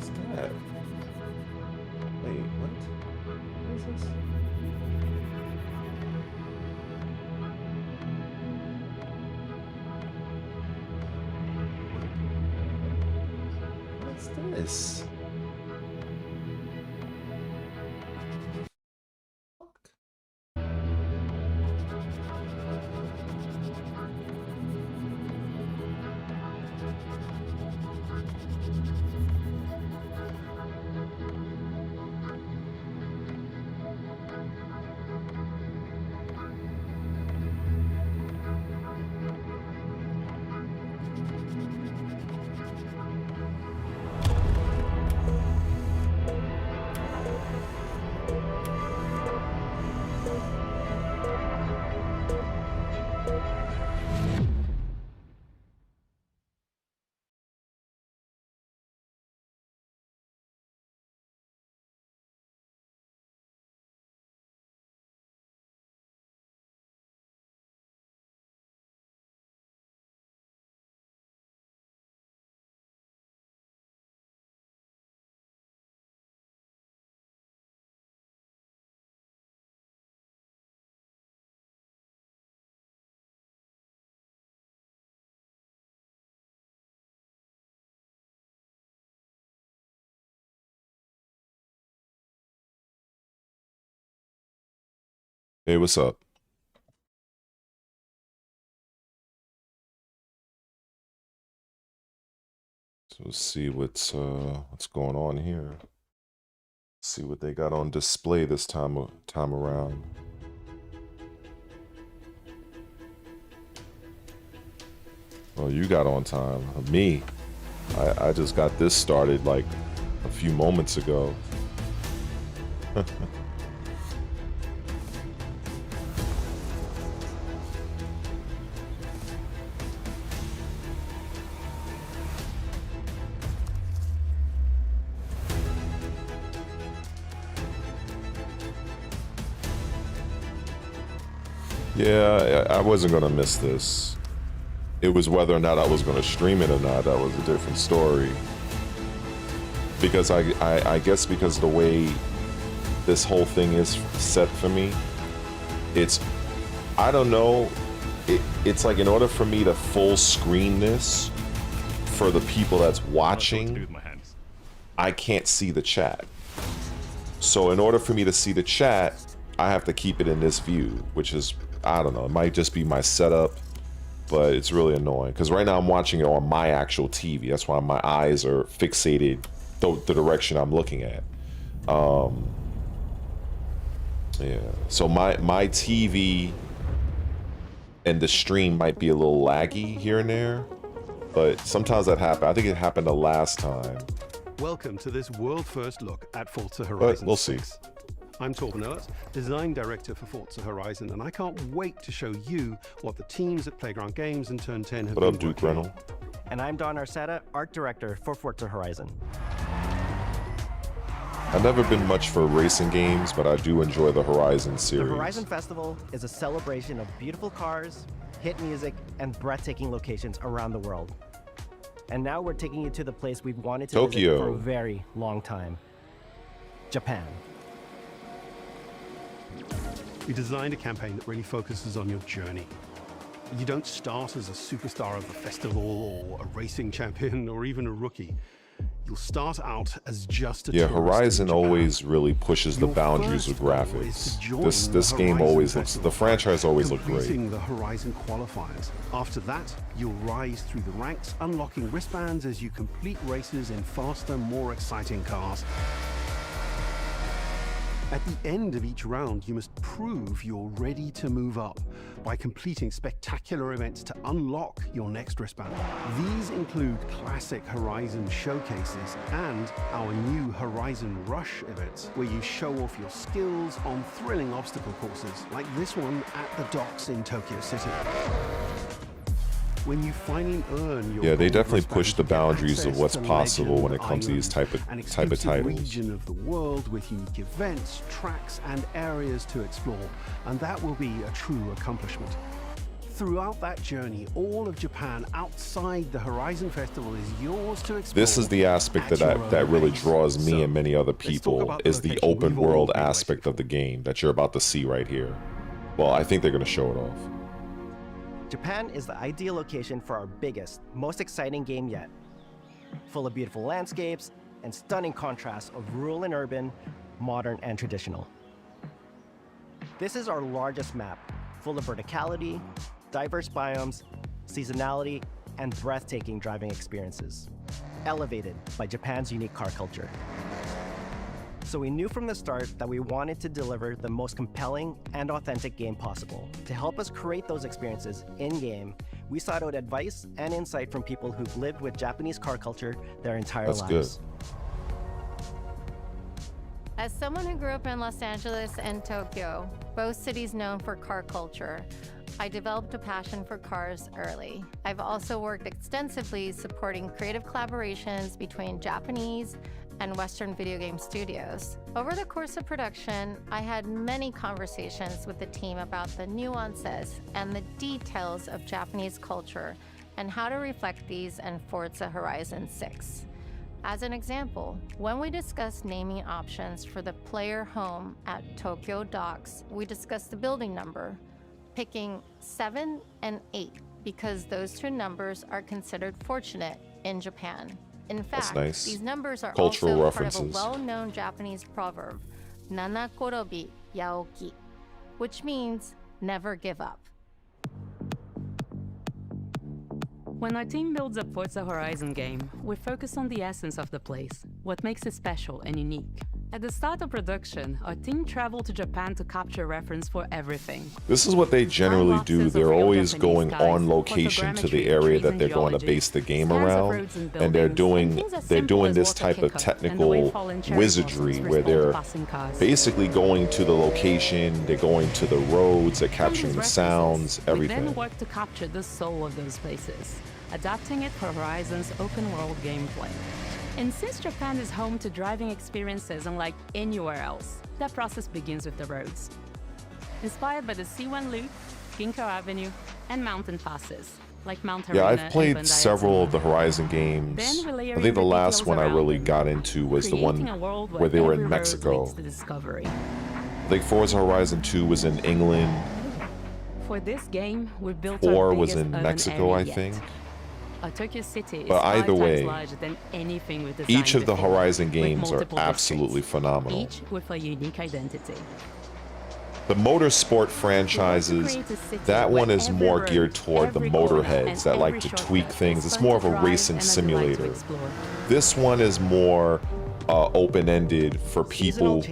What's that? Wait, what? What is this? What's this? Hey, what's up? So let's see what's going on here. See what they got on display this time around. Well, you got on time. Me, I just got this started like a few moments ago. Yeah, I wasn't gonna miss this. It was whether or not I was gonna stream it or not. That was a different story. Because I guess because of the way this whole thing is set for me, I don't know, it's like in order for me to full screen this for the people that's watching, I can't see the chat. So in order for me to see the chat, I have to keep it in this view, which is, I don't know, it might just be my setup, but it's really annoying because right now I'm watching it on my actual TV. That's why my eyes are fixated the direction I'm looking at. Yeah, so my TV and the stream might be a little laggy here and there, but sometimes that happens. I think it happened the last time. Welcome to this world first look at Forza Horizon. But we'll see. I'm Torben Ehlert, design director for Forza Horizon, and I can't wait to show you what the teams at Playground Games and Turn 10 have been Duke working Reynolds? And I'm Don Arcetta, art director for Forza Horizon. I've never been much for racing games, but I do enjoy the Horizon series. The Horizon Festival is a celebration of beautiful cars, hit music, and breathtaking locations around the world. And now we're taking you to the place we've wanted to visit for a very long time, Japan. We designed a campaign that really focuses on your journey. You don't start as a superstar of the festival or a racing champion or even a rookie. You'll start out as just a tourist. Horizon always really pushes the boundaries of graphics. This game always looks, the franchise always looked great. The Horizon qualifiers. After that, you'll rise through the ranks, unlocking wristbands as you complete races in faster, more exciting cars. At the end of each round, you must prove you're ready to move up by completing spectacular events to unlock your next wristband. These include classic Horizon showcases and our new Horizon Rush events, where you show off your skills on thrilling obstacle courses, like this one at the docks in Tokyo City. When you finally earn your they definitely push the boundaries of what's possible when it comes to these type of titles. Region of the world with unique events, tracks, and areas to explore, and that will be a true accomplishment. throughout that journey, all of Japan outside the Horizon Festival is yours to explore. This is the aspect that really draws me and many other people, is the open world aspect of the game that you're about to see right here. Well, I think they're going to show it off. Japan is the ideal location for our biggest, most exciting game yet. Full of beautiful landscapes and stunning contrasts of rural and urban, modern and traditional. This is our largest map, full of verticality, diverse biomes, seasonality, and breathtaking driving experiences, elevated by Japan's unique car culture. So we knew from the start that we wanted to deliver the most compelling and authentic game possible. To help us create those experiences in-game, we sought out advice and insight from people who've lived with Japanese car culture their entire lives. That's good. As someone who grew up in Los Angeles and Tokyo, both cities known for car culture, I developed a passion for cars early. I've also worked extensively supporting creative collaborations between Japanese and Western video game studios. Over the course of production, I had many conversations with the team about the nuances and the details of Japanese culture and how to reflect these in Forza Horizon 6. As an example, when we discussed naming options for the player home at Tokyo Docks, we discussed the building number, picking 7 and 8 because those two numbers are considered fortunate in Japan. In fact, nice. These numbers are Cultural also references. part of a well-known Japanese proverb, Nana Korobi Yaoki, which means never give up. When our team builds a Forza Horizon game, we focus on the essence of the place, what makes it special and unique. At the start of production, our team traveled to Japan to capture reference for everything. This is what they generally do. They're always going on location to the area that they're going to base the game around, and they're doing this type of technical wizardry where they're basically going to the location, they're going to the roads, they're capturing the sounds, everything. We then work to capture the soul of those places, adapting it for Horizon's open world gameplay. And since Japan is home to driving experiences unlike anywhere else, that process begins with the roads. Inspired by the C1 Loop, Ginkgo Avenue, and mountain passes, like Mount Haruna. Yeah, I've played several of the Horizon games. I think the last one I really got into was the one where they were in Mexico. I think Forza Horizon 2 was in England. For this game, we built 4 was in Mexico, I think. Tokyo City But either way, than anything with each of the Horizon games are absolutely phenomenal. Each with a unique identity. The motorsport franchises, that one is more geared toward the motorheads that like to tweak things. It's more of a racing simulator. This one is more open-ended for people.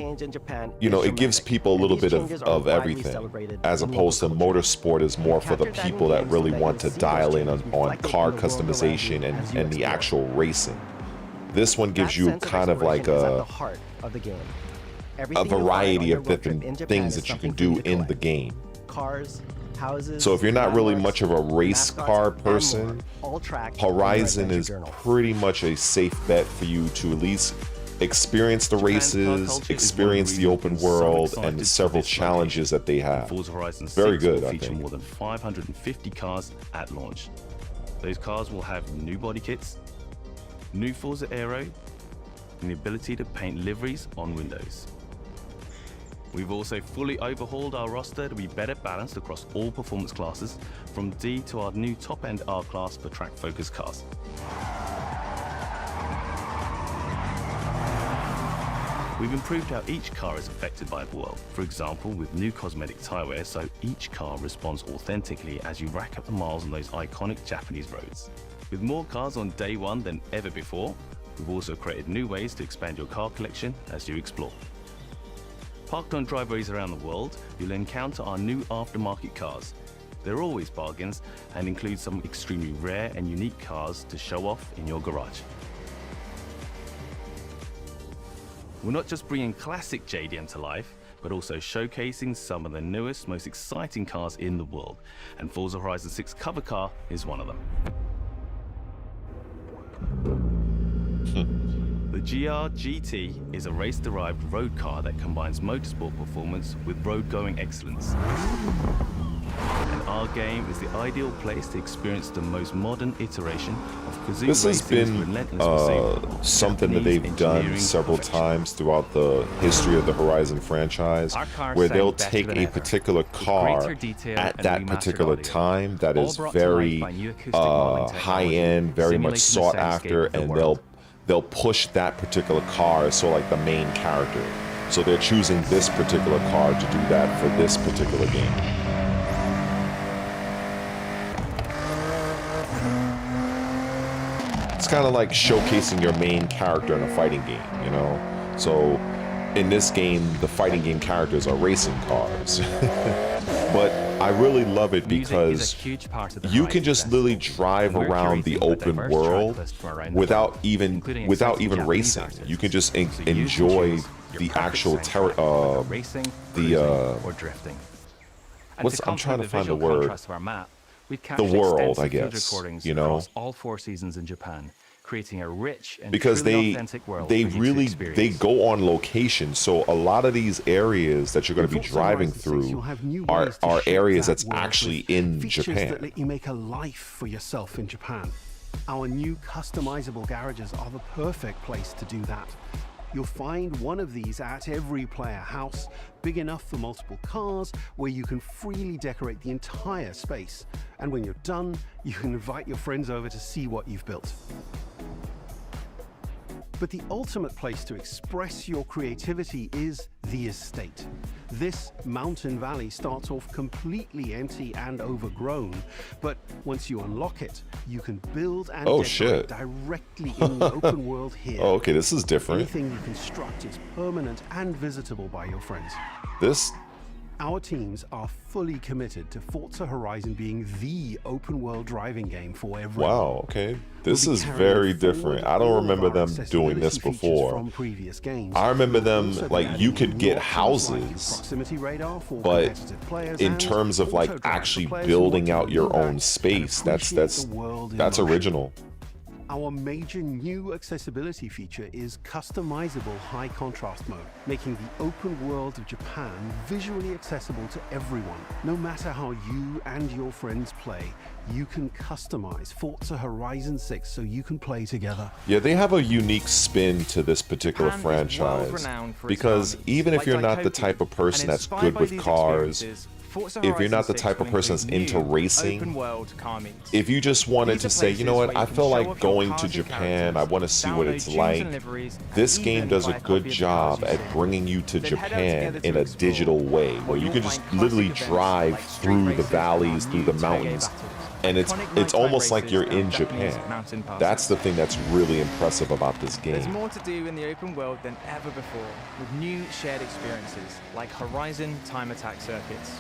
You know, it gives people a little bit of everything, as opposed to motorsport is more for the people that really want to dial in on car customization and the actual racing. This one gives you kind of like a variety of different things that you can do in the game. Cars, houses, so if you're not really much of a race car person, Horizon is pretty much a safe bet for you to at least experience the races, experience the open world, and the several challenges that they have. Forza Horizon 6 Very good, will I feature think. more than 550 cars at launch. Those cars will have new body kits, new Forza Aero, and the ability to paint liveries on windows. We've also fully overhauled our roster to be better balanced across all performance classes, from D to our new top-end R-Class for track-focused cars. We've improved how each car is affected by the world. For example, with new cosmetic tyre wear, so each car responds authentically as you rack up the miles on those iconic Japanese roads. With more cars on day one than ever before, we've also created new ways to expand your car collection as you explore. Parked on driveways around the world, you'll encounter our new aftermarket cars. They're always bargains and include some extremely rare and unique cars to show off in your garage. We're not just bringing classic JDM to life, but also showcasing some of the newest, most exciting cars in the world. And Forza Horizon 6 cover car is one of them. The GR GT is a race-derived road car that combines motorsport performance with road-going excellence. And our game is the ideal place to experience the most modern iteration of Kazoo This has Racing's been relentless pursuit of something that Japanese they've done engineering several perfection. times throughout the history of the Horizon franchise, where they'll take a particular car at that particular time that is very high-end, very much sought after, and they'll push that particular car as sort of like the main character. So they're choosing this particular car to do that for this particular game. It's kind of like showcasing your main character in a fighting game, you know? So in this game, the fighting game characters are racing cars. But I really love it because you can just literally drive around the open world without even racing. You can just enjoy the actual I'm trying to find the word. The world, I guess, you know, all 4 seasons in Japan, creating a rich and because truly authentic world they for you to really go on location. So a lot of these areas that you're going to be driving through are areas that's actually in Japan. That let you make a life for yourself in Japan. Our new customizable garages are the perfect place to do that. You'll find one of these at every player house, big enough for multiple cars, where you can freely decorate the entire space. And when you're done, you can invite your friends over to see what you've built. But the ultimate place to express your creativity is the estate. This mountain valley starts off completely empty and overgrown, but once you unlock it, you can build and decorate directly in the open world here. Oh, okay, this is different. Anything you construct is permanent and visitable by your friends. Our teams are fully committed to Forza Horizon being the open world driving game for everyone. Wow, okay. This is very different. I don't remember them doing this before. I remember them, like, you could get houses, but in terms of like actually building out your own space, that's original. Our major new accessibility feature is customizable high contrast mode, making the open world of Japan visually accessible to everyone. No matter how you and your friends play, you can customize Forza Horizon 6 so you can play together. Yeah, they have a unique spin to this particular franchise, because even if you're not the type of person that's good with cars, if you're not the type of person that's into racing, if you just wanted to say, you know what, I feel like going to Japan, I want to see what it's like, this game does a good job at bringing you to Japan in a digital way, where you can just literally drive through the valleys, through the mountains, and it's almost like you're in Japan. That's the thing that's really impressive about this game. There's more to do in the open world than ever before, with new shared experiences like Horizon time attack circuits.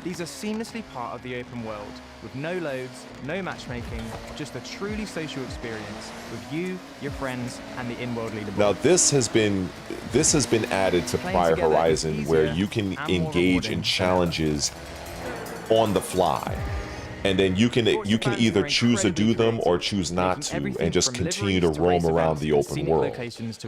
These are seamlessly part of the open world, with no loads, no matchmaking, just a truly social experience with you, your friends, and the in-world leaderboard. Now this has been added to prior Horizon, where you can engage in challenges on the fly. And then you can either choose to do them or choose not to, and just continue to roam around the open world.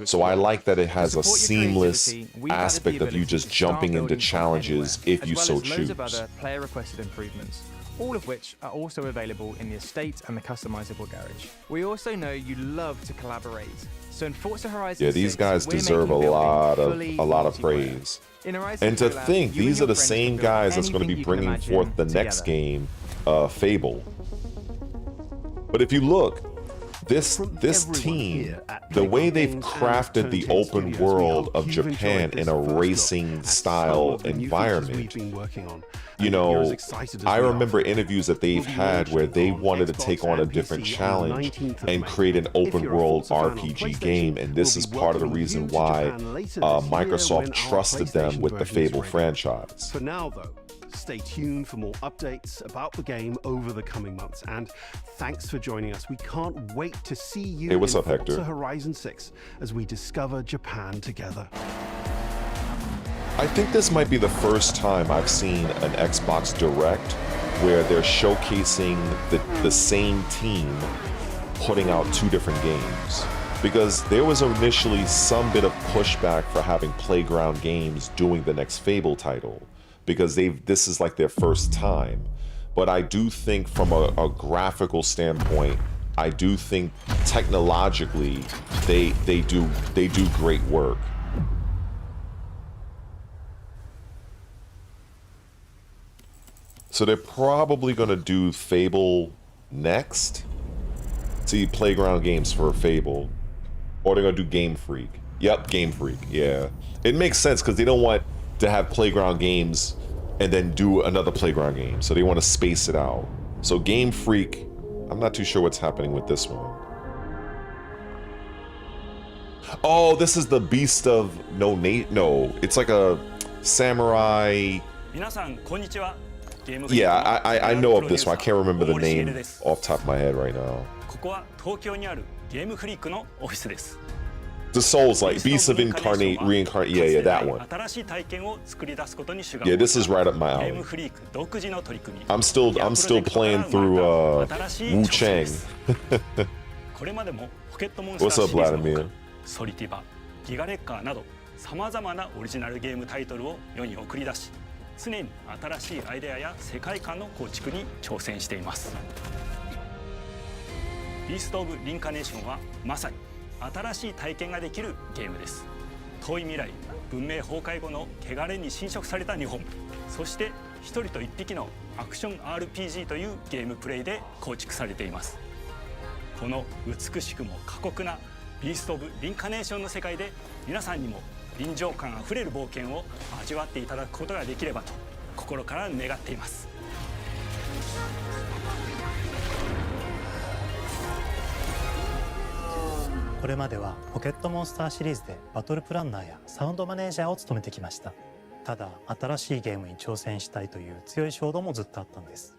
So I like that it has a seamless aspect of you just jumping into challenges if you so choose. Player requested improvements, all of which are also available in the estate and the customizable garage. We also know you love to collaborate, so in Forza Horizon 6, these guys deserve a lot of praise. And to think, these are the same guys that's going to be bringing forth the next game, Fable. But if you look, this team, the way they've crafted the open world of Japan in a racing style environment, you know, I remember interviews that they've had where they wanted to take on a different challenge and create an open world RPG game, and this is part of the reason why Microsoft trusted them with the Fable franchise. For now, though, stay tuned for more updates about the game over the coming months, and thanks for joining us. We can't wait to see you in Forza Horizon 6 as we discover Japan together. I think this might be the first time I've seen an Xbox Direct where they're showcasing the same team putting out 2 different games. Because there was initially some bit of pushback for having Playground Games doing the next Fable title. because this is like their first time. But I do think from a graphical standpoint, I do think technologically they do great work. So they're probably gonna do Fable next. See, Playground Games for Fable, or they're gonna do Game Freak. Yep, Game Freak. Yeah, it makes sense because they don't want to have Playground Games and then do another Playground game, so they want to space it out. So Game Freak, I'm not too sure what's happening with this one. Oh, this is the Beast of No, it's like a samurai. Yeah, I know of this one. I can't remember the name off the top of my head right now. The Souls like Beast of Reincarnation. Yeah, that one. Yeah, this is right up my alley. I'm still playing through Wu Chang. What's up, Vladimir? ソリティバ、ギガレッカーなどさまざまなオリジナルゲームタイトルを世に送り出し、常に新しいアイデアや世界観の構築に挑戦しています。ビースト・オブ・リンカネーションはまさに新しい体験ができるゲームです。遠い未来、文明崩壊後の汚れに侵食された日本、そして一人と一匹のアクション RPG というゲームプレイで構築されています。この美しくも過酷なビースト・オブ・リンカネーションの世界で皆さんにも臨場感あふれる冒険を味わっていただくことができればと心から願っています。これまではポケットモンスターシリーズでバトルプランナーやサウンドマネージャーを務めてきました。ただ新しいゲームに挑戦したいという強い衝動もずっとあったんです。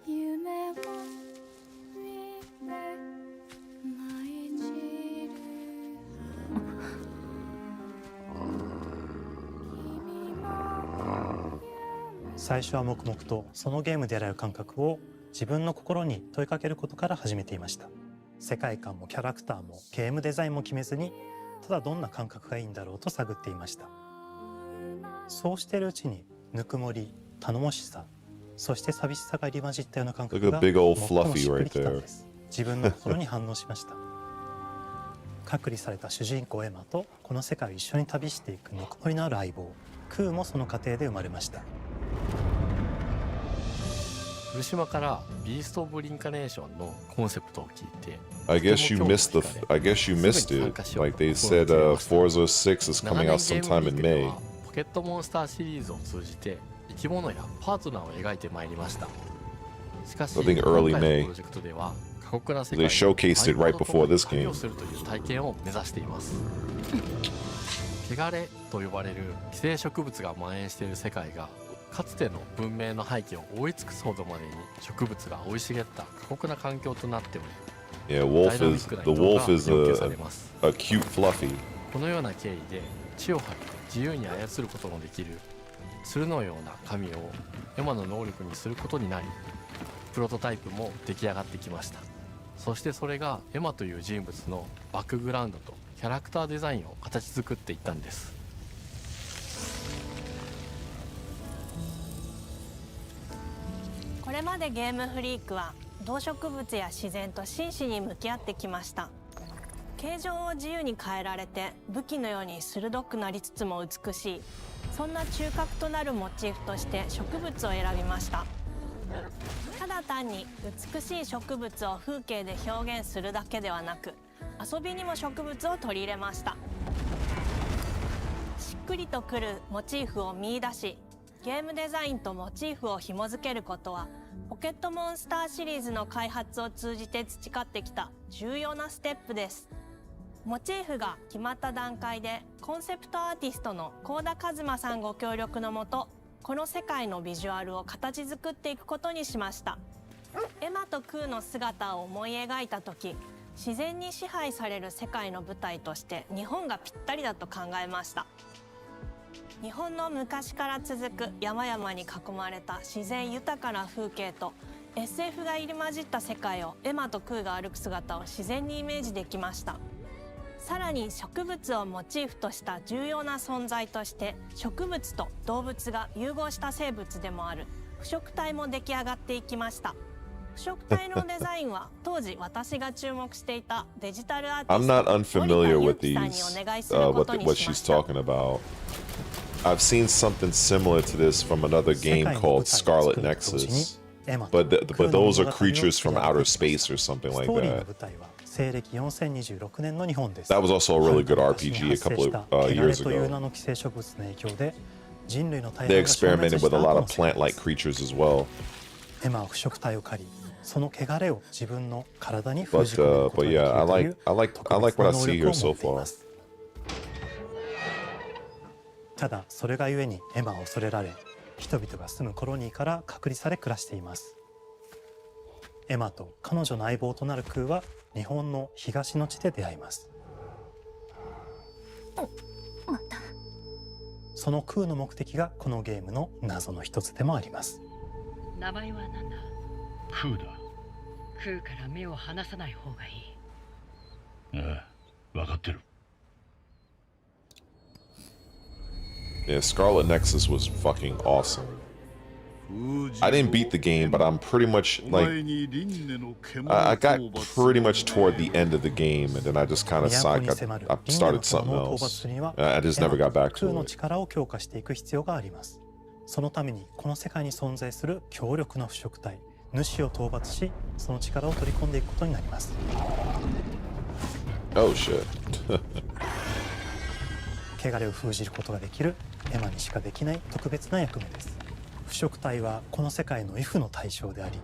最初は黙々とそのゲームである感覚を自分の心に問いかけることから始めていました。世界観もキャラクターもゲームデザインも決めずに、ただどんな感覚がいいんだろうと探っていました。そうしているうちにぬくもり、頼もしさ、そして寂しさが入り混じったような感覚が最もしっくりきたんです。自分の心に反応しました。隔離された主人公エマとこの世界を一緒に旅していくぬくもりのある相棒クーもその過程で生まれました。古島からビースト・オブ・リンカネーションのコンセプトを聞いて I guess you missed it. Like they said, Forza 6 is coming out sometime in May. ポケットモンスターシリーズを通じて生き物やパートナーを描いてまいりました。しかし今回のプロジェクトでは過酷な世界で相棒と共に旅をするという体験を目指しています。汚れと呼ばれる寄生植物が蔓延している世界がかつての文明の廃棄を覆い尽くすほどまでに植物が生い茂った過酷な環境となっており、the wolf is a cute fluffy. このような経緯で地を張って自由に操ることのできる鶴のような神をエマの能力にすることになり、プロトタイプも出来上がってきました。そしてそれがエマという人物のバックグラウンドとキャラクターデザインを形作っていったんです。これまでゲームフリークは動植物や自然と真摯に向き合ってきました。形状を自由に変えられて武器のように鋭くなりつつも美しい、そんな中核となるモチーフとして植物を選びました。ただ単に美しい植物を風景で表現するだけではなく、遊びにも植物を取り入れました。しっくりとくるモチーフを見出し、ゲームデザインとモチーフを紐付けることはポケットモンスターシリーズの開発を通じて培ってきた重要なステップです。モチーフが決まった段階でコンセプトアーティストの幸田一馬さんご協力のもと、この世界のビジュアルを形作っていくことにしました。エマとクーの姿を思い描いた時、自然に支配される世界の舞台として日本がぴったりだと考えました。日本の昔から続く山々に囲まれた自然豊かな風景と SF が入り混じった世界をエマとクーが歩く姿を自然にイメージできました。さらに植物をモチーフとした重要な存在として植物と動物が融合した生物でもある腐食体も出来上がっていきました。腐食体のデザインは当時私が注目していたデジタルアーティス I'm ト not unfamiliar with 森田 these, 裕樹さんにお願いすることに what しま she's した。 talking about. I've seen something similar to this from another game called Scarlet Nexus, but those are creatures from outer space or something like that. 西暦4026年の日本です。 That was also a really good RPG a couple of years という名 ago. の寄生植物の影響で人類の大 They 半が消滅 experimented し with た a 後 lot の of 世界 plant-like creatures as well. エマは腐食体を借り、その汚れを自分の体に封じ込めることが But できる yeah, という I like 特 what 別 I な能 see 力 here を so 持ってい far. ます。ただそれがゆえにエマは恐れられ、人々が住むコロニーから隔離され暮らしています。エマと彼女の相棒となるクーは日本の東の地で出会います。そのクーの目的がこのゲームの謎の一つでもあります。名前は何だ？クーだ。クーから目を離さない方がいい。ああ、分かってる。Yeah, Scarlet Nexus was fucking awesome. I didn't beat the game, but I'm pretty much like I got pretty much toward the end of the game, and then I just kind of I started something else. I just never got back クー to の it. 力を強化していく必要があります。そのためにこの世界に存在する強力な腐食体、主を討伐し、その力を取り込んでいくことになります。Oh shit. 汚れを封じることができるエマにしかできない特別な役目です。腐食体はこの世界の畏怖の対象であり、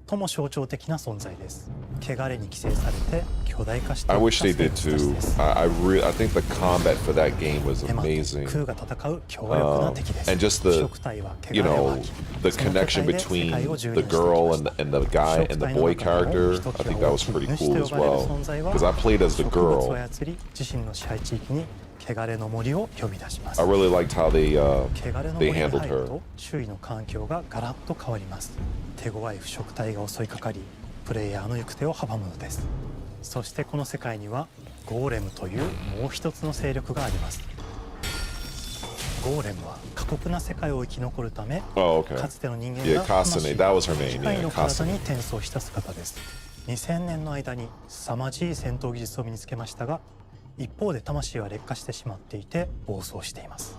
最も象徴的な存在です。汚れに規制されて巨大化してい I った wish they did 生物たち too. です。 I think the combat for that game was エマと amazing. クーが戦う強力な敵です。 And just 腐 the 食体は汚 you れを know 吐き、 the その世 connection 界で世 between 界を the 蹂躙していき girl ま and した。 the guy and the boy character. I think that was pretty cool as well. Because I played as the 植物を girl. 操り、自身の支配地域に汚れの森を呼び出します。 I really liked how they 汚れの they 森に handled 入る her. と周囲の環境がガラッと変わります。手強い腐食体が襲いかかり、プレイヤーの行く手を阻むのです。そしてこの世界にはゴーレムというもう一つの勢力があります。ゴーレムは過酷な世界を生き残るため、 Oh, okay. かつての人間 Yeah, が Kasane. That was her name. 機械 Yeah, の体 Kasane. に転送した姿です。2000年の間に凄まじい戦闘技術を身につけましたが、一方で魂は劣化してしまっていて暴走しています。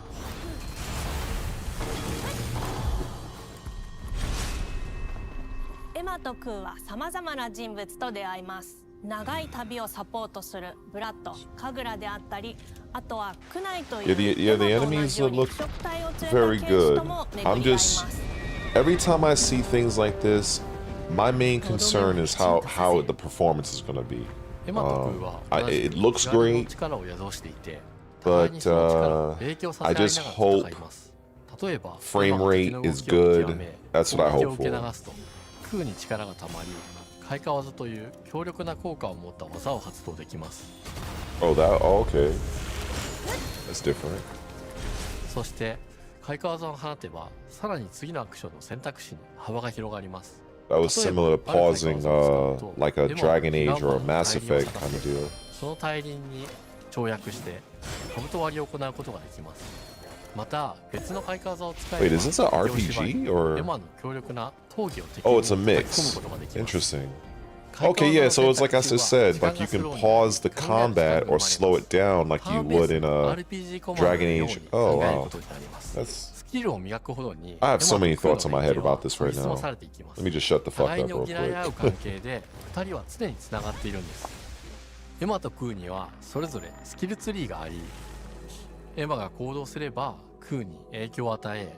エマとクーはさまざまな人物と出会います。長い旅をサポートするブラッド、カグラであったり、あとはクナイという Yeah, the エマと同 enemies じように look 腐食体を連れた very 剣士 good. とも巡 I'm り合いま just す。 every time I see things like this, my main concern is how the performance is going to be. エマとクーは It looks great, 力を宿していて、 but その力を影響させ合 I いながら just 戦います。例えば frame rate is good. That's what I 攻撃を hope 受け流 for. すとクーに力がたまり、開花技という強力な効果を持った技を発動できます。 Oh, okay. That's different. そして開花技を放てば、さらに次のアクションの選択肢に幅が広がります。 That was similar to pausing like a Dragon Age or a Mass Effect kind of deal. その大輪に跳躍して兜割りを行うことができます。また別の開花技を使えば Wait, is this an RPG or? エマの強力な闘技を敵 Oh, に it's a 込み mix. 込むことができます。 Interesting. Okay, yeah, so it's like I just said, like you can pause the combat or slow it down like you would in a Dragon Age. Oh, wow. That's... スキルを磨くほどに I have so many thoughts in my head about this right 研ぎ澄ま now. されていきます。 Let me just shut the fuck 互い up に real 補い合う quick. 関係で2人は常につながっているんです。エマとクーにはそれぞれスキルツリーがあり、エマが行動すればクーに影響を与え、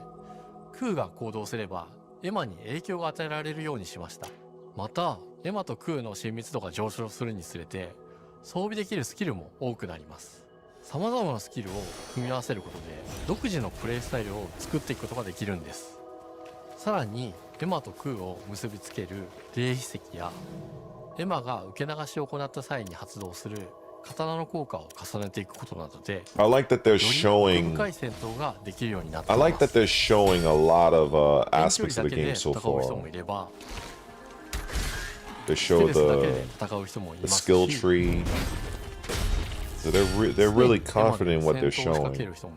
クーが行動すればエマに影響が与えられるようにしました。またエマとクーの親密度が上昇するにつれて装備できるスキルも多くなります。さまざまなスキルを組み合わせることで独自のプレイスタイルを作っていくことができるんです。さらにエマとクーを結びつける霊秘石やエマが受け流しを行った際に発動する刀の効果を重ねていくことなどで、 I like that they're より奥 showing. 深い戦闘ができるようになってい I ます。 like that they're showing a lot of 遠距離 aspects だ of け the で game 戦 so う人 far. もいれば、 They ステ show ルスだけ the で戦う人もいますし、 skill tree. So they're really confident in what they're showing.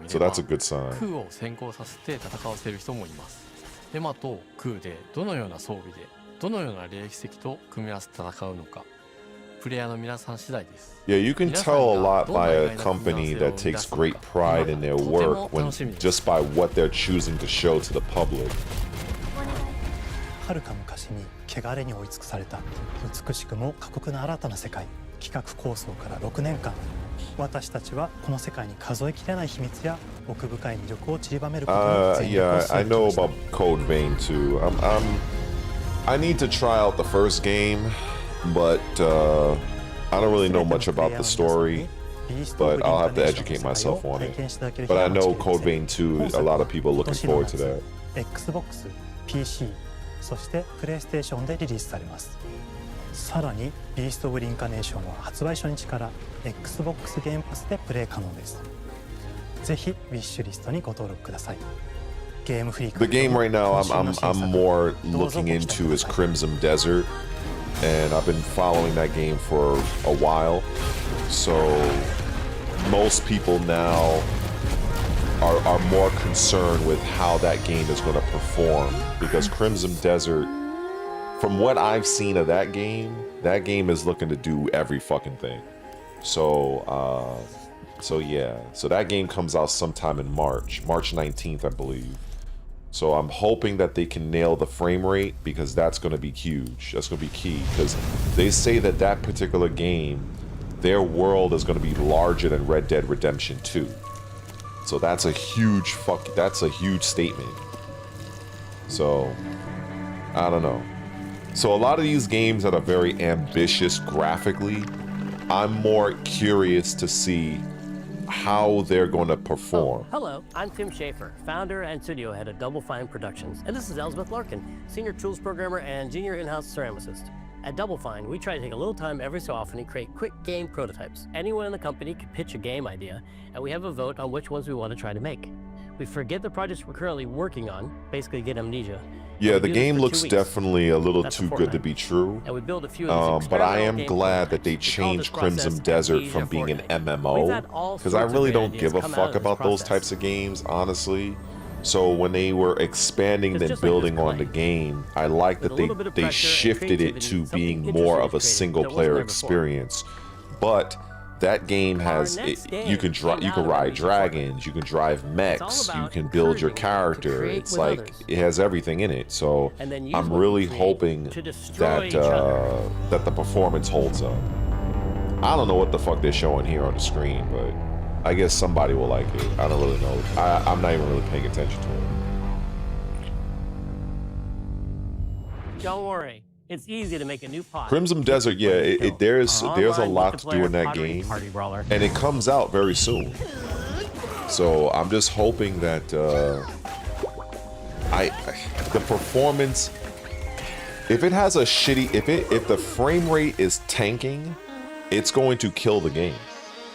So that's a good sign. 空を先行させて戦わせる人もいます。エマと空でどのような装備でどのような霊石と組み合わせて戦うのか、プレイヤーの皆さん次第です。Yeah, you can tell a lot by a company that takes great pride in their work when just by what they're choosing to show to the public. はるか昔に汚れに追い尽くされた美しくも過酷な新たな世界。企画構想から6年間、私たちはこの世界に数えきれない秘密や奥深い魅力を散りばめることに全力を Yeah, I know about Code Vein too. I need to try out the first game, but I don't really know much about the story. But I'll have to educate myself on it. But I know Code Vein 2, a lot of people are looking forward to that. Xbox, PC、そしてプレイステーションでリリースされます。さらに、ビースト・オブ・リンカネーションは発売初日から Xbox ゲームパスでプレイ可能です。ぜひ、ウィッシュリストにご登録ください。ゲームフリーク。 The game right now I'm more looking into is Crimson Desert, and I've been following that game for a while. So most people now are more concerned with how that game is going to perform, because Crimson Desert, from what I've seen of that game is looking to do every fucking thing. So yeah, so that game comes out sometime in March 19th, I believe. So I'm hoping that they can nail the frame rate, because that's going to be huge. That's going to be key, because they say that that particular game, their world is going to be larger than Red Dead Redemption 2. So that's a huge statement. So I don't know. So a lot of these games that are very ambitious graphically, I'm more curious to see how they're going to perform. Hello, I'm Tim Schafer, founder and studio head of Double Fine Productions, and this is Elsbeth Larkin, senior tools programmer and junior in-house ceramicist. At Double Fine, we try to take a little time every so often and create quick game prototypes. Anyone in the company can pitch a game idea, and we have a vote on which ones we want to try to make. We forget the projects we're currently working on, basically get amnesia. Yeah, the game looks definitely a little too good to be true. And we build a few of these but I am glad that they changed Crimson Desert from being an MMO, because I really don't give a fuck about those types of games, honestly. So when they were expanding and building on the game, I like that they shifted it to being more of a single player experience. But that game has you can ride dragons, you can drive mechs, you can build your character. It's like it has everything in it. So I'm really hoping that that the performance holds up. I don't know what the fuck they're showing here on the screen, but I guess somebody will like it. I don't really know. I'm not even really paying attention to it. Don't worry. It's easy to make a new pod. Crimson Desert, yeah, there's a lot to do in that game, and it comes out very soon. So I'm just hoping that the performance, if it has a shitty, if the frame rate is tanking, it's going to kill the game.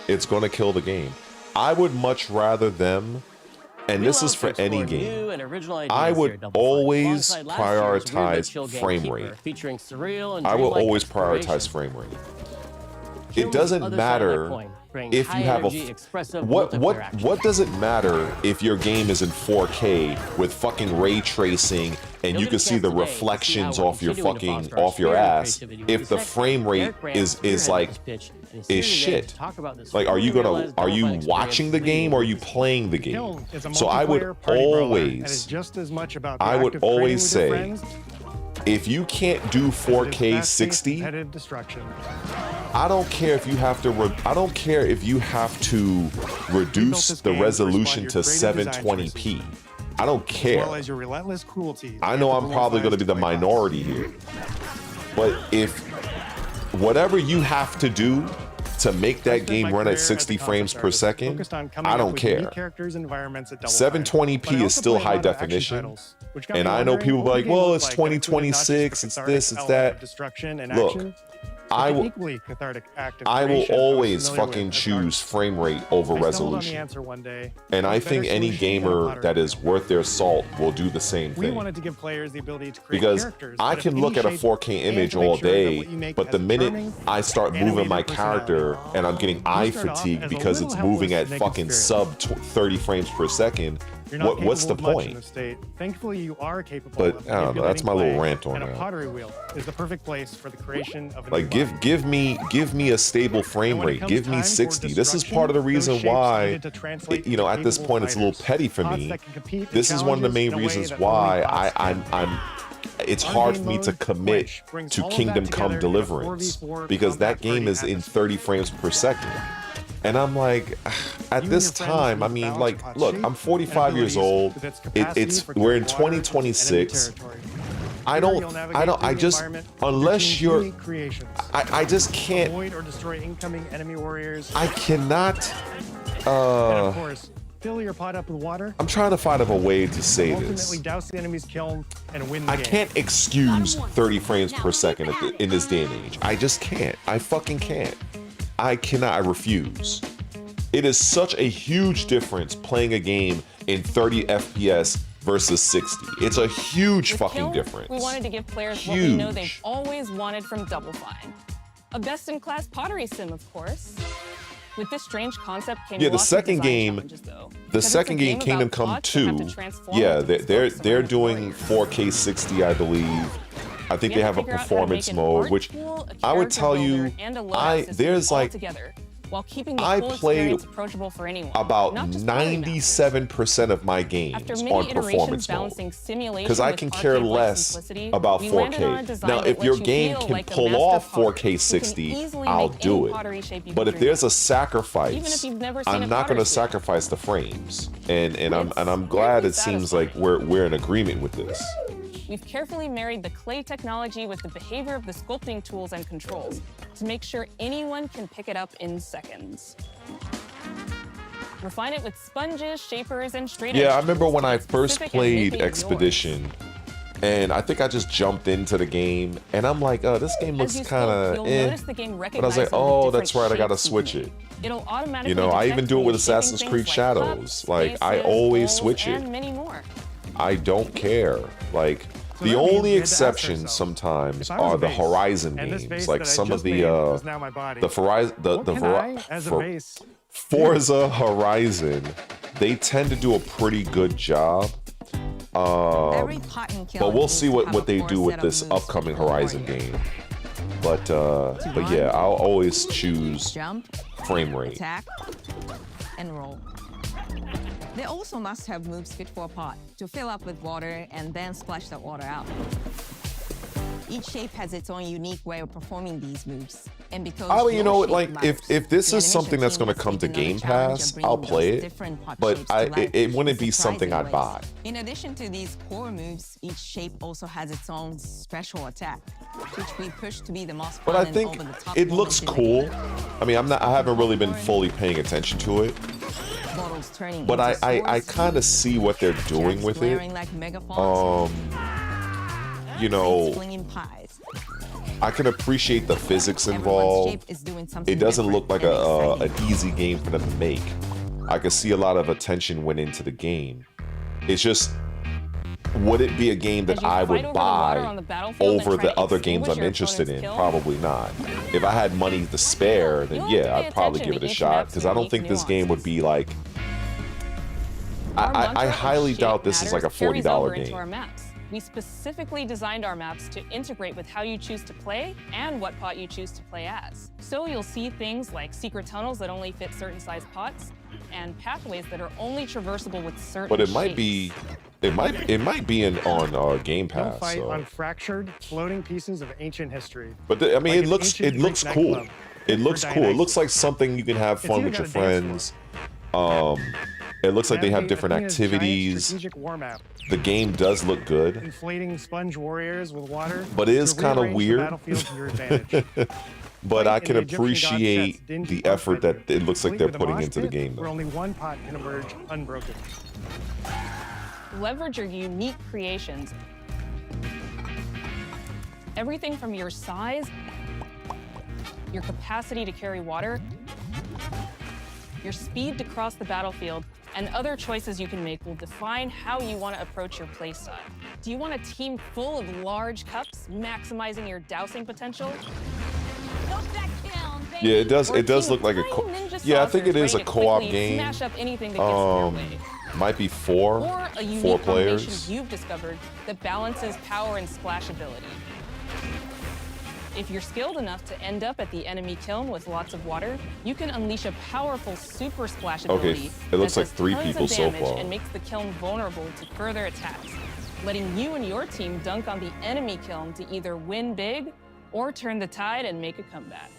It's going to kill the game. I would much rather them, and this is for any game, I would always prioritize frame rate. I will always prioritize frame rate. It doesn't matter if you have what does it matter if your game is in 4K with fucking ray tracing and you can see the reflections off your ass if the frame rate is shit? Like, are you watching the game or are you playing the game? So I would always say, if you can't do 4K 60, I don't care if you have to reduce the resolution to 720p. I don't care. I know I'm probably going to be the minority here, but if whatever you have to do to make that game run at 60 frames per second, I don't care. 720p is still high definition. And I know people be like, well, it's 2026, it's this, it's that. Look, I will equally cathartic act of I will creation always familiar fucking with as choose artists. frame rate over I stumbled on the resolution. answer one day. And I What better think any solution than a gamer pottery that wheel? is worth their salt will do the same We thing. wanted to give players the ability to create Because characters I out of can any look at a shape 4K and image to make all sure that day, what you make but has the minute charming, I start moving animated my personality. character and I'm getting eye start off fatigue as a because little it's moving at helpless naked fucking spirit. sub 30 frames per second, You're not what's the capable of much in point? this state. Thankfully, you are capable But, of I don't know, that's my manipulating little clay, rant on and a that. pottery wheel is the perfect place for the creation of a Like new body. give me a stable frame And when it rate. comes Give me time for 60. This is destruction, part of the those reason shapes why, needed to translate you know, into at this capable point it's a little fighters. petty for Pots me. that can compete with This is one of the main challenges in a way reasons that why only pots can. I'm it's Our hard game for me to mode, commit which brings to all of that Kingdom Come together in a Deliverance 4v4 because that combat game party is in atmosphere. 30 frames per second. And I'm like, at You this and your friends time, I need mean, balance like, of pot look, shape I'm and 45 years abilities old. with its capacity It's for we're in carrying water into 2026. enemy territory. I Here don't, you'll navigate I don't, through I the just, environment unless with you're, unique creations. I just can't, Avoid or destroy incoming enemy warriors. I cannot, And of course, fill your pot up with water. I'm trying to find a way to say Ultimately this. douse the enemy's kiln and win the I game. can't excuse 30 frames per second in this day and age. I just can't. I fucking can't. I cannot. I refuse. It is such a huge difference playing a game in 30 FPS versus 60. It's a huge With fucking Kiln, difference. We wanted to give players what we know Huge. they've always wanted from Double Fine. A best-in-class pottery sim, of course. With this strange concept came Yeah, the lots of second design game, challenges, though. the Because it's a second game, about Kingdom Come pots that 2. have to transform Yeah, into they're spokes they're around doing the 4K 60, I believe. I think We they had have to a figure out how to performance make an mode, art which tool, a I would character tell you, builder, and a loadout system there's all like together, while keeping the I full played experience approachable for anyone. about not just pottery masters. 97% of my games After many on iterations performance mode. balancing simulation Because I with can care arcade-like less simplicity, about we landed on a 4K. design Now, that if your lets you game feel can like a pull master off potter 4K who 60, can easily I'll make do any it. pottery shape you But can if dream there's of. a sacrifice, Even if you've never seen I'm a not going potter's to wheel. sacrifice the frames. And I'm It's glad weirdly it seems satisfying. like we're in agreement with this. We've carefully married the clay technology with the behavior of the sculpting tools and controls to make sure anyone can pick it up in seconds. Refine it with sponges, shapers, and straight Yeah, edge I remember tools when to I get first specific and make played it yours. Expedition, and I think I just jumped into the game, and I'm like, oh, this game As looks you sculpt, kind of you'll eh. notice the game But I was like, recognizes the oh, that's different right, I gotta shapes you switch make. it. It'll automatically You know, I detect even do it when with you're shaping Assassin's things Creed like Shadows. cups, Like, I vases, always bowls, switch it. and many more. I don't care. Like, So the that means only we had to ask exceptions ourselves, sometimes if I was are a the vase, Horizon and this games, vase like that I some of just the made was now my body, what can I, as a vase, Forza Horizon, they tend to do a pretty good job. But we'll see what they do with this upcoming Horizon game. But yeah, I'll always choose frame rate. Attack, and roll. They also must have moves fit for a pot to fill up with water and then splash that water out. Each shape has its own unique way of performing these moves. And because I mean, you know what, your like, shape matters, if this the is something animation that's team going to must come take to another Game challenge Pass, of bringing I'll those play it. different pot But shapes to life it wouldn't in be something I'd surprising buy. ways. In addition to these core moves, each shape also has its own special attack, which we push to be the most But fun I think and over-the-top it looks moments in the cool. game. I mean, I haven't really been fully paying attention to it, Bottles turning but into I swords, kind of see what they're doing jets with blaring it. like megaphones, You know, flinging pies. I can appreciate the physics Everyone's involved. shape is doing something It doesn't look like different and an easy game for them to make. I can see a lot of attention went into the game. It's just, would it be a game As that you I fight would over the water buy on the battlefield and over try the to other games extinguish I'm your interested in? opponent's kill? Probably not. If I had money to spare, then You'll yeah, have to pay I'd probably attention give it to a each shot, map's because I don't unique think this game would be like, Our I mantra of highly shape doubt this is like a matters carries over $40 into game. our maps. We specifically designed our maps to integrate with how you choose to play and what pot you choose to play as. So you'll see things like secret tunnels that only fit certain size pots and pathways that are only traversable with certain But it might shapes. be, it might be on Game You'll Pass. fight So. on fractured, floating pieces of ancient history. But I mean, Like it an looks ancient Greek cool. nightclub It looks for cool. It looks Dionysus. like something you can have It's fun even with your got a friends. dance It looks like they have Navigating different Athena's giant activities. strategic war map. The game does look good, Inflating sponge warriors with water. but it is to kind of rearrange the weird. battlefield to your advantage. But Fight I in can the Egyptian god appreciate Set's dingy the pot effort that venue, it looks like complete they're with a putting mosh into the pit game, Where though. only one pot can emerge unbroken. Leverage your unique creations. Everything from your size your capacity to carry water, your speed to cross the battlefield, and other choices you can make will define how you want to approach your playstyle. Do you want a team full of large cups, maximizing your dousing potential? Yeah, it does. It does look like a. Yeah, I think it is a co-op game. Smash up anything that gets in your way. Might be four players. You've discovered that balances power and splash ability. If you're skilled enough to end up at the enemy kiln with lots of water, you can unleash a powerful super splash ability. Okay, it looks like 3 people so far. And makes the kiln vulnerable to further attacks, letting you and your team dunk on the enemy kiln to either win big or turn the tide and make a comeback.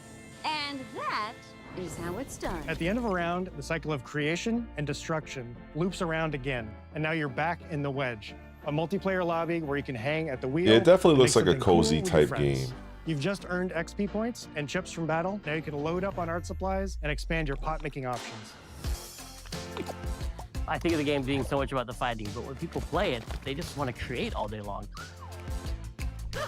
And that is how it's done. At the end of a round, the cycle of creation and destruction loops around again, and now you're back in the wedge, a multiplayer lobby where you can hang at the wheel. Yeah, it definitely looks like a cozy type game. You've just earned XP points and chips from battle. Now you can load up on art supplies and expand your pot-making options. I think of the game being so much about the fighting, but when people play it, they just want to create all day long.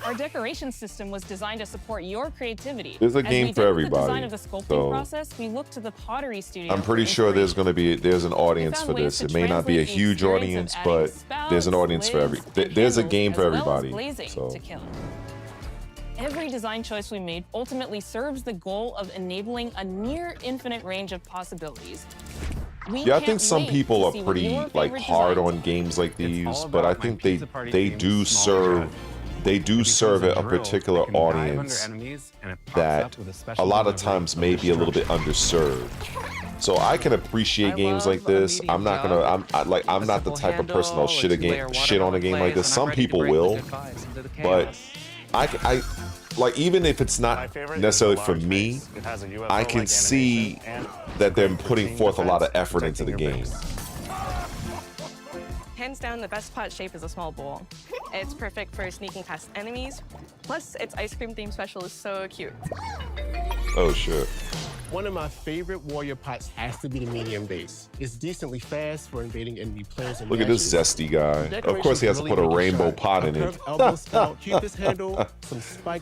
Our decoration system was designed to support your creativity. There's a game for everybody. The design of the sculpting process, we look to the pottery studio. I'm pretty sure there's an audience for this. It may not be a huge audience, but there's an audience for there's a game for everybody. So. Every design choice we made ultimately serves the goal of enabling a near infinite range of possibilities. Yeah, I think some people are pretty hard on games like these, but I think they do serve a particular audience that a lot of times may be a little bit underserved. So I can appreciate games like this. I'm not the type of person that'll shit on a game like this. Some people will, but I like, even if it's not necessarily for me, I can see that they're putting forth a lot of effort into the game. Hands down, the best pot shape is a small bowl. It's perfect for sneaking past enemies. Plus, its ice cream theme special is so cute. Oh, shit. One of my favorite warrior pots has to be the medium base. It's decently fast for invading enemy players. Look at this zesty guy. Of course, he has to put a rainbow pot in it.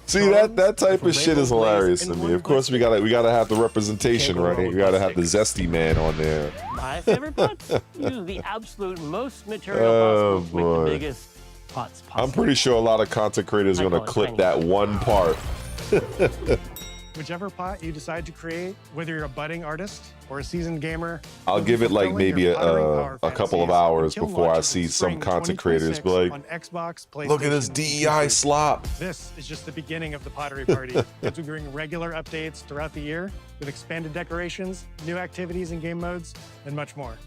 See, that type of shit is hilarious to me. Of course, we gotta have the representation, right? We gotta have the zesty man on there. My favorite pots use the absolute most material possible to make the biggest pots possible. I'm pretty sure a lot of content creators are gonna clip that one part. Whichever pot you decide to create, whether you're a budding artist or a seasoned gamer, I'll give it like maybe a couple of hours before I see some content creators be like, look at this DEI slop. This is just the beginning of the pottery party, as we bring regular updates throughout the year with expanded decorations, new activities and game modes, and much more.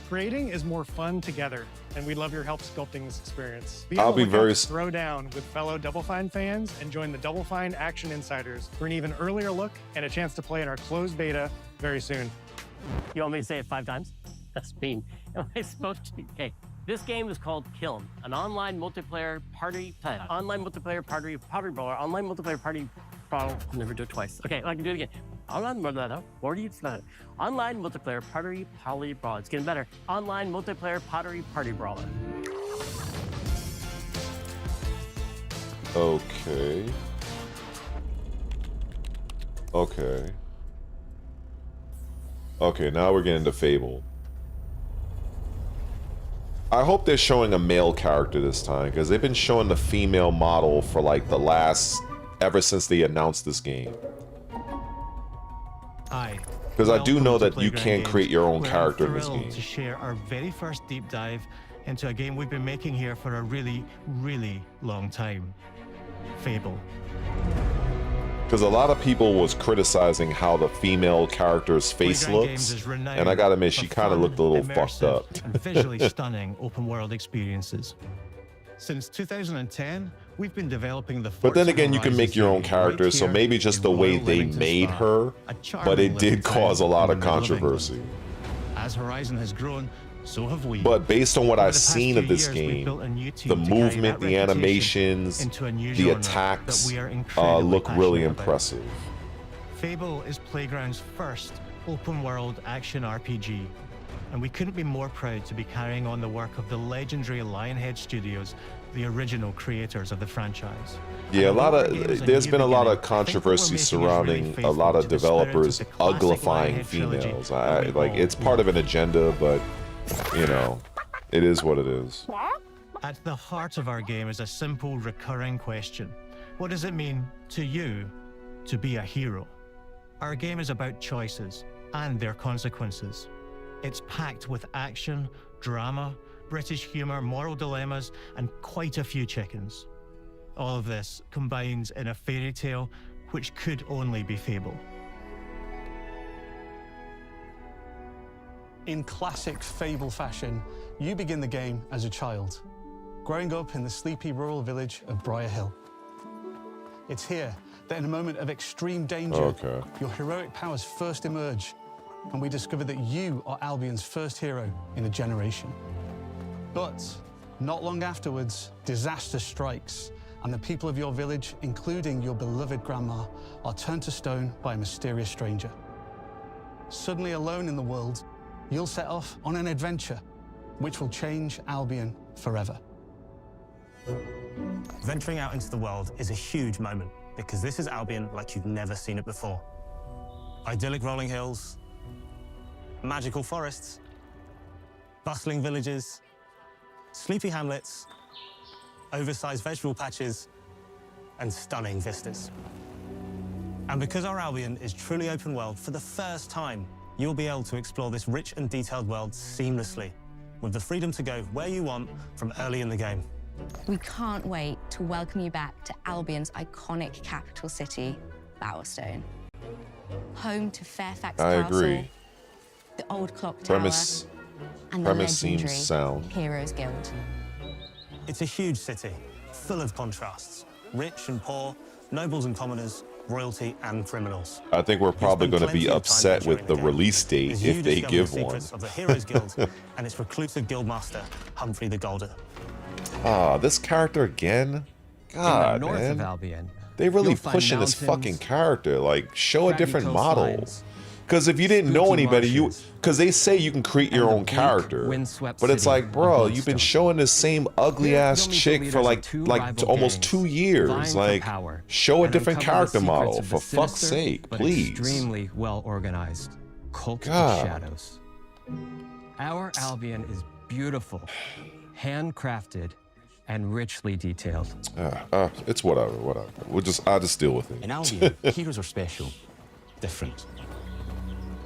Creating is more fun together, and we'd love your help sculpting this experience. I'll be very throw down with fellow Double Fine fans and join the Double Fine Action Insiders for an even earlier look and a chance to play in our closed beta very soon. You want me to say it 5 times? That's mean. Am I supposed to? Okay. This game is called Kiln, an online multiplayer party brawler, online multiplayer party brawler. I'll never do it twice. Okay, I can do it again. Online multiplayer party brawler. It's getting better. Online multiplayer party brawler. Okay. Okay, now we're getting to Fable. I hope they're showing a male character this time, because they've been showing the female model for like ever since they announced this game. Hi. Because I do know that you can create your own character in this game. To share our very first deep dive into a game we've been making here for a really, really long time. Fable. Because a lot of people was criticizing how the female character's face looks, and I gotta admit, she kind of looked a little fucked up. And visually stunning open world experiences. Since 2010, we've been developing the But then again, you can make your own character, so maybe just the way they made her, but it did cause a lot of controversy. As Horizon has grown, so have we. But based on what I've seen of this game, the movement, the animations, the attacks look really impressive. Fable is Playground's first open world action RPG. and we couldn't be more proud to be carrying on the work of the legendary Lionhead Studios, the original creators of the franchise. Yeah, there's been a lot of controversy surrounding a lot of developers uglifying females. Like, it's part of an agenda, but you know, it is what it is. At the heart of our game is a simple recurring question. What does it mean to you to be a hero? Our game is about choices and their consequences. It's packed with action, drama, British humor, moral dilemmas, and quite a few chickens. All of this combines in a fairy tale which could only be Fable. In classic Fable fashion, you begin the game as a child, growing up in the sleepy rural village of Briar Hill. It's here that in a moment of extreme danger, your heroic powers first emerge, and we discover that you are Albion's first hero in a generation. But not long afterwards, disaster strikes, and the people of your village, including your beloved grandma, are turned to stone by a mysterious stranger. Suddenly alone in the world, you'll set off on an adventure which will change Albion forever. Venturing out into the world is a huge moment, because this is Albion like you've never seen it before. Idyllic rolling hills, magical forests, bustling villages, sleepy hamlets, oversized vegetable patches, and stunning vistas. And because our Albion is truly open world, for the first time, you'll be able to explore this rich and detailed world seamlessly, with the freedom to go where you want from early in the game. We can't wait to welcome you back to Albion's iconic capital city, Bowerstone. Home to Fairfax Castle, agree. the Old Clock Premise Tower, and the seems legendary sound. Heroes Guild. It's a huge city, full of contrasts. Rich and poor, nobles and commoners, royalty and criminals. I think we're probably going to be upset with the release date As if you they discover give the one. secrets of the Heroes Guild and its reclusive guildmaster, Humphrey the Golden. Ah, this character again? God, in the north man. of Albion, They really you'll find pushing this mountains, fucking character. Like, show a craggy different model. coastlines, Because if you didn't know spooky anybody, marshes, because they say you can create your and the own bleak, character, windswept but it's city like, bro, of you've been Bloodstone. showing this same ugly ass You'll meet the chick for leaders of two rival almost gangs 2 years. vying for Like, power show a and different uncover the character secrets model of for the fuck's sinister sake, but please. Extremely well organized cult God. of shadows. Our Albion is beautiful, handcrafted, and richly detailed. It's whatever. I'll just deal with it. In Albion, heroes are special, different.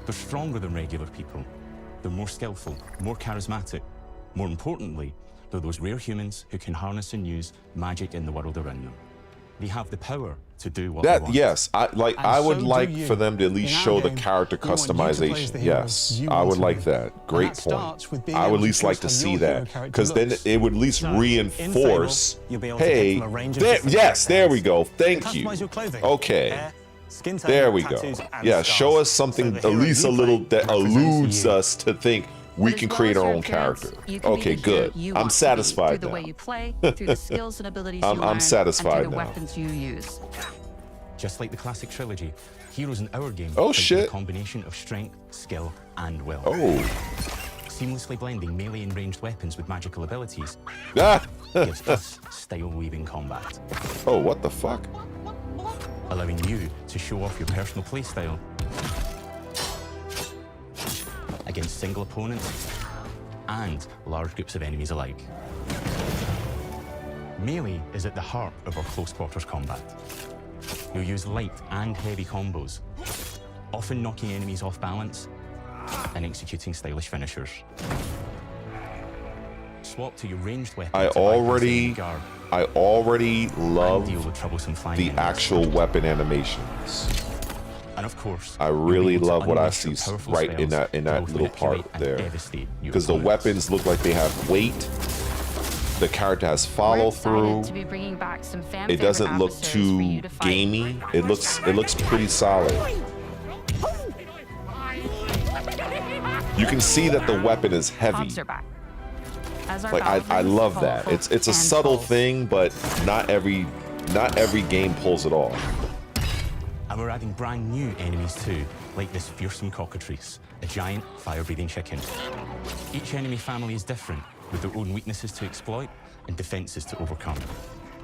They're stronger than regular people. They're more skillful, more charismatic. More importantly, they're those rare humans who can harness and use magic in the world around them. They have the power to do what they want. Yes, I would like for them to at least show the character customization. Yes, I would like that. Great point. I would at least like to see that, because then it would at least reinforce. Hey, there we go. Thank you. Okay. There we go. Yeah, show us something, at least a little, that alludes us to think we can create our own character. Okay, good. I'm satisfied through the now. way you play, through the skills and abilities you learn, I'm satisfied and through the now. weapons you use. Just like the classic trilogy, heroes in our game Oh, fight with shit. a combination of strength, skill, and will. Oh. Seamlessly blending melee and ranged weapons with magical abilities Ah! gives us style-weaving combat. Oh, what the fuck? Allowing you to show off your personal playstyle against single opponents and large groups of enemies alike. Melee is at the heart of our close quarters combat. You'll use light and heavy combos, often knocking enemies off balance and executing stylish finishers. Swap to your ranged weapon. I already love the actual weapon animations. And of course, I really love what I see right in that little part there, because the weapons look like they have weight. The character has follow through. To be bringing back some fan It doesn't look too gamey. It looks pretty solid. You can see that the weapon is heavy. Like I love that. It's a subtle thing, but not every game pulls it off. And we're adding brand new enemies too, like this fearsome cockatrice, a giant fire-breathing chicken. Each enemy family is different, with their own weaknesses to exploit and defenses to overcome.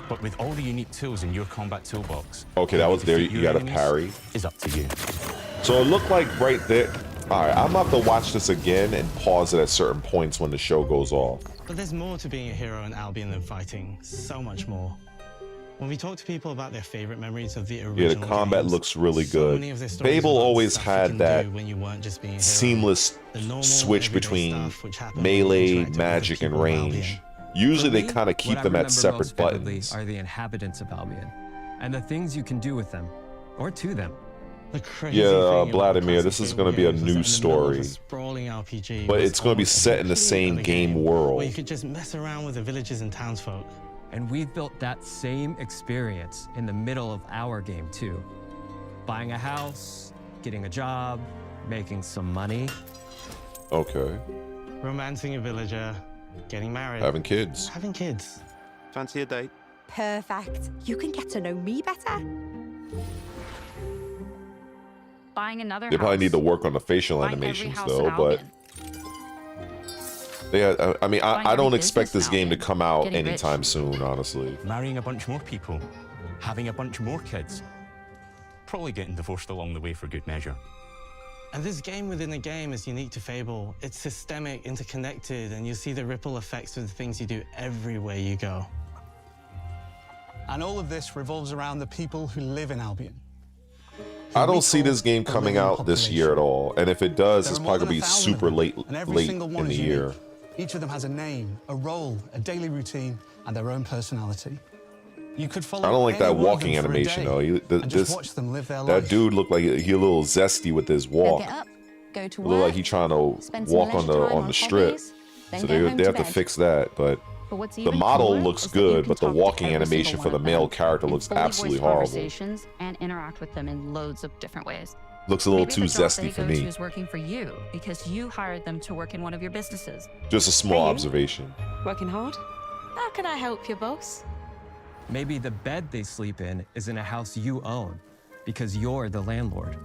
But with all the unique tools in your combat toolbox, okay, that was there. You got to parry. Is up to you. So it looked like right there. All right, I'm about to watch this again and pause it at certain points when the show goes off. But there's more to being a hero in Albion than fighting. So much more. When we talk to people about their favorite memories of the original Yeah, the combat games, looks really good. many of their stories Fable about always stuff you had can that do when you weren't just being a hero. seamless The normal, switch everyday between stuff which happened when melee, you interacted with the magic, and people of range. Albion. Usually For they me, kind of keep what I them at remember separate most vividly buttons. are the inhabitants of Albion and the things you can do with them or to them. The crazy Yeah, thing about Vladimir, classic this is Fable going to be a games was that new in the middle of a story, sprawling RPG but was it's going to be almost a set in the complete same other game where world. you could just mess around with the villages and townsfolk. And we've built that same experience in the middle of our game too. Buying a house, getting a job, making some money. Okay. Romancing a villager, getting married. Having kids. Having kids. Fancy a date? Perfect. You can get to know me better. Buying another They probably house. need to work on the facial Buying every animations house though, in but Albion. I mean, Buying I don't every expect this business game to now, come out getting anytime rich. soon, honestly. Marrying a bunch more people, having a bunch more kids, probably getting divorced along the way for good measure. And this game within a game is unique to Fable. It's systemic, interconnected, and you see the ripple effects of the things you do everywhere you go. And all of this revolves around the people who live in Albion. I don't see this game coming out this year at all, and if it does, it's probably gonna be super late in the year. Each of them has a name, a role, a daily routine, and their own personality. You could follow. I don't like any that one of walking them for a animation day though. and just watch them live their That life. dude looked like he a little zesty with his They'll walk. get up, go to It work, looked like he trying to spend some walk on leisure time the on strip. hobbies, then So go they home to have to bed. fix that, but But what's the even model cooler looks is that you good, can but the talk to walking every animation single for the one of male them character and looks fully absolutely voice horrible. conversations and interact with them in loads of different ways. Looks a little Maybe too the job zesty they for go me. to is working for you because you hired them to work in one of your businesses. Just a small Are you? observation. Working hard? How can I help you, boss? Maybe the bed they sleep in is in a house you own because you're the landlord.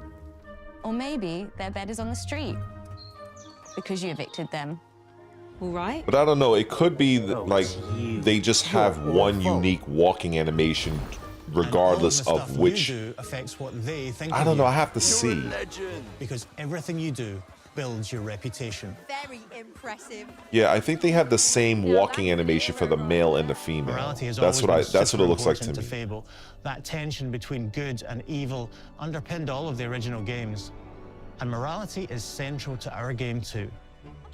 Or maybe their bed is on the street because you evicted them. All right. But I don't know. It could be that, like they just have one unique walking animation, regardless of which. affects what they think. I don't know. I have to see. Because everything you do builds your reputation. Very impressive. Yeah, I think they have the same walking animation for the male and the female. Morality has That's what always been That's what it looks like to super me. important Fable. That tension between good and evil underpinned all of the original games, and morality is central to our game too.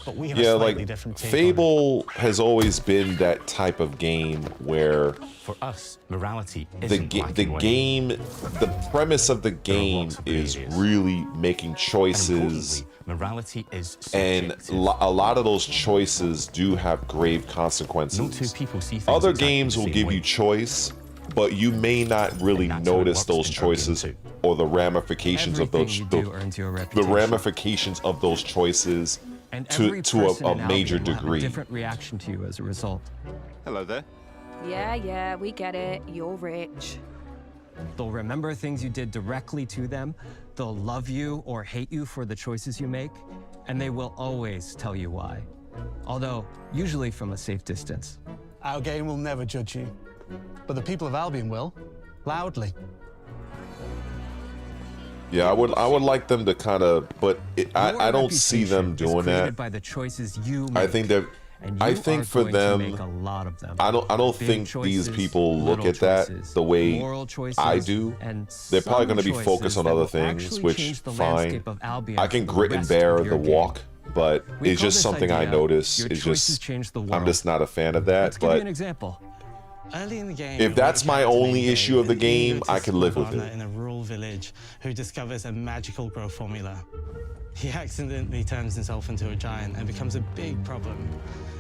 But we have Yeah, a slightly like different take Fable has always been that type of game where For us, morality the isn't black and white. game, the premise of the game is really making choices, Morality is and subjective. a lot of those choices do have grave consequences. No two people see things Other exactly games the will same give way. you choice, but you may not really And that's how it notice works those in our game choices too. or the ramifications of those Everything you do earns you a the reputation. ramifications of those choices And to every person a in major Albion will have a degree. different reaction to you as a result. Hello there. Yeah, we get it. You're rich. They'll remember things you did directly to them. They'll love you or hate you for the choices you make, and they will always tell you why. Although, usually from a safe distance. Our game will never judge you, but the people of Albion will, loudly. Yeah, I would like them to kind of, but I don't see them doing that. By the choices you make. I think that And I you think are for going to them, make a lot of them. I don't Big think choices, these people look little at that choices, the way moral choices, I do. and They're probably some going to be choices focused on that other will things, actually which change the fine. landscape of Albion I can for the grit and rest bear of the your game. walk, but We it's call just this something I idea, notice. your It's choices just change the I'm world. just not a fan of that. Let's give you an But example. Early in the game, if that's my only issue of the game, I can live with Ivana it. in a rural village who discovers a magical growth formula. He accidentally turns himself into a giant and becomes a big problem.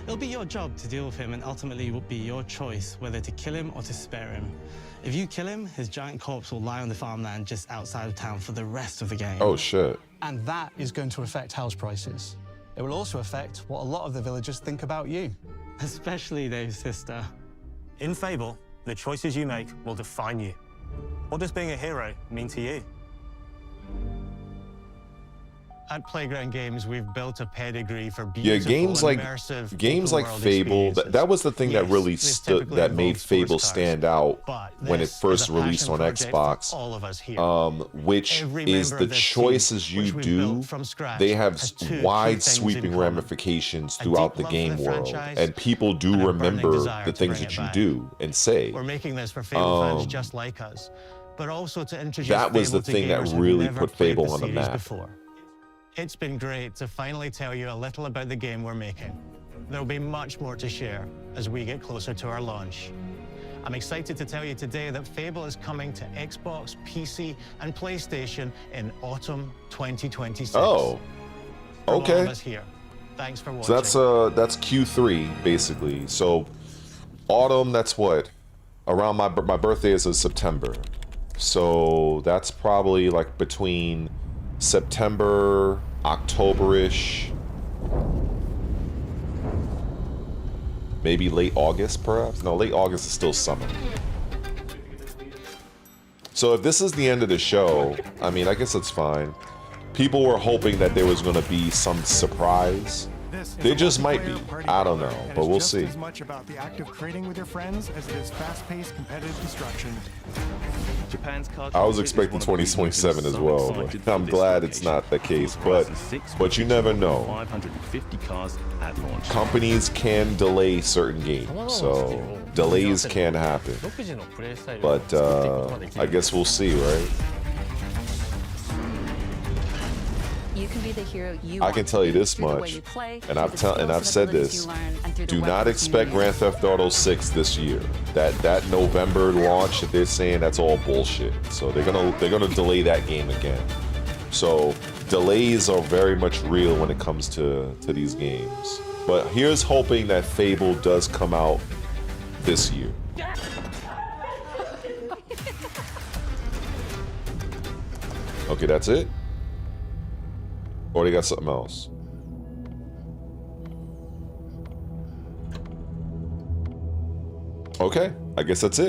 It'll be your job to deal with him, and ultimately it will be your choice whether to kill him or to spare him. If you kill him, his giant corpse will lie on the farmland just outside of town for the rest of the game. Oh shit. And that is going to affect house prices. It will also affect what a lot of the villagers think about you. Especially Dave's sister. In Fable, the choices you make will define you. What does being a hero mean to you? At Playground Games, we've built a pedigree for beautiful games like Fable. That was the thing that really made Fable stand out when it first released on Xbox. Which is the choices you do. They have wide sweeping ramifications throughout the game world, and people do remember the things that you do and say. We're making this for Fable fans just like us, but also to introduce that was the thing that really put Fable on the map. Before. It's been great to finally tell you a little about the game we're making. There'll be much more to share as we get closer to our launch. I'm excited to tell you today that Fable is coming to Xbox, PC, and PlayStation in autumn 2026. Oh, okay. From all of us here. Thanks for watching. So that's Q3 basically. So autumn, that's what? Around my birthday is in September. So that's probably like between September, October-ish, maybe late August, perhaps? No, late August is still summer. So if this is the end of the show, I mean, I guess it's fine. People were hoping that there was going to be some surprise. There just might be. I don't know, but we'll see. As much about the act of trading with your friends as it is fast-paced competitive destruction. I was expecting 2027 as well, but I'm glad it's not the case. But you never know. Companies can delay certain games, so delays can happen. But I guess we'll see, right? You can be the hero you I can tell you this much, and I've said this: do not expect Grand Theft Auto 6 this year. That November launch that they're saying, that's all bullshit. So they're gonna delay that game again. So delays are very much real when it comes to these games. But here's hoping that Fable does come out this year. Okay, that's it. Or they got something else? Okay, I guess that's it.